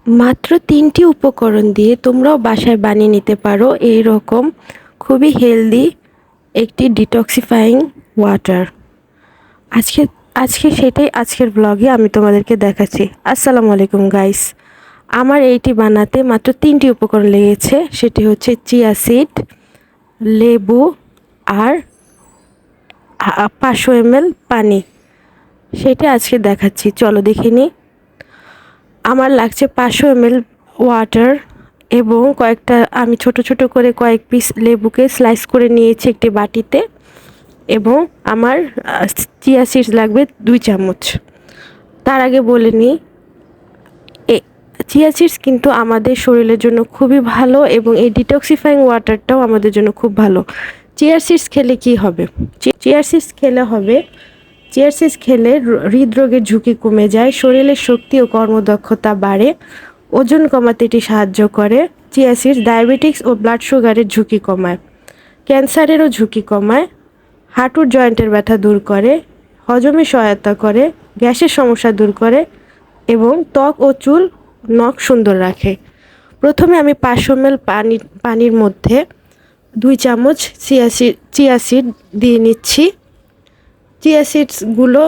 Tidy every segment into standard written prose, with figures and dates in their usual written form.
মাত্র ৩টি উপকরণ দিয়ে তোমরাও বাসায় বানিয়ে নিতে পারো এই রকম খুবই হেলদি একটি ডিটক্সিফাইং ওয়াটার। আজকে আজকে সেটাই আজকের ব্লগে আমি তোমাদেরকে দেখাচ্ছি। আসসালামু আলাইকুম গাইস। আমার এইটি বানাতে মাত্র 3টি উপকরণ লেগেছে, সেটি হচ্ছে চিয়া সিড, লেবু আর 500 ml পানি। সেটা আজকে দেখাচ্ছি, চলো দেখে নিই। আমার লাগছে 500 ml ওয়াটার এবং আমি ছোট ছোট করে কয়েক পিস লেবুকে স্লাইস করে নিয়েছি একটি বাটিতে, এবং আমার চিয়া সিডস লাগবে 2 চামচ। তার আগে বলে নিই, চিয়া সিডস কিন্তু আমাদের শরীরের জন্য খুবই ভালো এবং এই ডিটক্সিফাইং ওয়াটারটাও আমাদের জন্য খুব ভালো। চিয়া সিডস খেলে কি হবে? চিয়া সিডস খেলে হৃদরোগের ঝুঁকি কমে যায়, শরীরের শক্তি ও কর্মদক্ষতা বাড়ে, ওজন কমাতে এটি সাহায্য করে। চিয়া সিডস ডায়াবেটিক্স ও ব্লাড সুগারের ঝুঁকি কমায়, ক্যান্সারেরও ঝুঁকি কমায়, হাঁটুর জয়েন্টের ব্যথা দূর করে, হজমে সহায়তা করে, গ্যাসের সমস্যা দূর করে এবং ত্বক ও চুল নখ সুন্দর রাখে। প্রথমে আমি 500 ml পানির মধ্যে 2 চামচ চিয়া সিড দিয়ে নিচ্ছি। চিয়া সিডসগুলো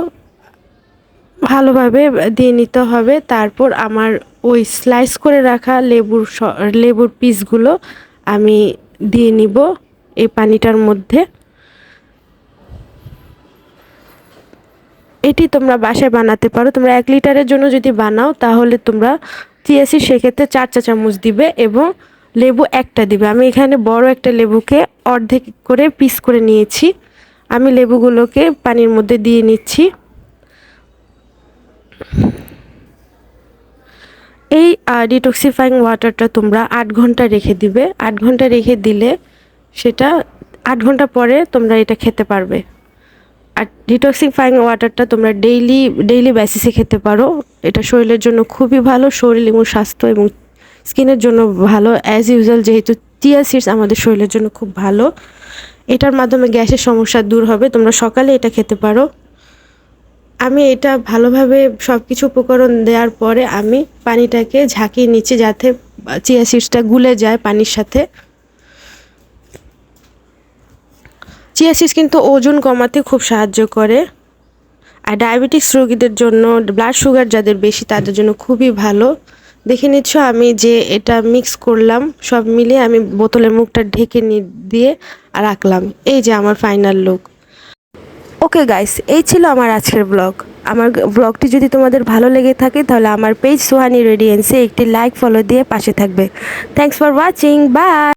ভালোভাবে দিয়ে নিতে হবে। তারপর আমার ওই স্লাইস করে রাখা লেবুর পিসগুলো আমি দিয়ে নিব এই পানিটার মধ্যে। এটি তোমরা বাসায় বানাতে পারো। তোমরা 1 লিটারের জন্য যদি বানাও তাহলে তোমরা চিয়া সিড সেক্ষেত্রে 4 চা চামচ দিবে এবং লেবু একটা দিবে। আমি এখানে বড় একটা লেবুকে অর্ধেক করে পিস করে নিয়েছি। আমি লেবুগুলোকে পানির মধ্যে দিয়ে নিচ্ছি। এই ডিটক্সিফাইং ওয়াটারটা তোমরা 8 ঘন্টা রেখে দিবে। 8 ঘন্টা রেখে দিলে সেটা 8 ঘন্টা পরে তোমরা এটা খেতে পারবে। আর ডিটক্সিফাইং ওয়াটারটা তোমরা ডেইলি বেসিসে খেতে পারো। এটা শরীরের জন্য খুবই ভালো, শরীর এবং স্বাস্থ্য এবং স্কিনের জন্য ভালো অ্যাজ ইউজুয়াল। যেহেতু চিয়া সিডস আমাদের শরীরের জন্য খুব ভালো, এটার মাধ্যমে গ্যাসের সমস্যা দূর হবে। তোমরা সকালে এটা খেতে পারো। আমি এটা ভালোভাবে সব কিছু উপকরণ দেওয়ার পরে আমি পানিটাকে ঝাঁকিয়ে নিচ্ছি যাতে চিয়া সিডসটা গুলে যায় পানির সাথে। চিয়া সিডস কিন্তু ওজন কমাতে খুব সাহায্য করে, আর ডায়াবেটিক্স রোগীদের জন্য, ব্লাড সুগার যাদের বেশি তাদের জন্য খুবই ভালো। দেখে নিচ্ছ আমি যে এটা মিক্স করলাম, সব মিলিয়ে আমি বোতলের মুখটা ঢেকে দিয়ে রাখলাম। এই যে আমার ফাইনাল লুক। ওকে গাইস, এই ছিল আমার আজকের ব্লগ। আমার ব্লগটি যদি তোমাদের ভালো লেগে থাকে তাহলে আমার পেজ সোহানি রেডিয়েন্সে একটি লাইক ফলো দিয়ে পাশে থাকবে। Thanks for watching, by.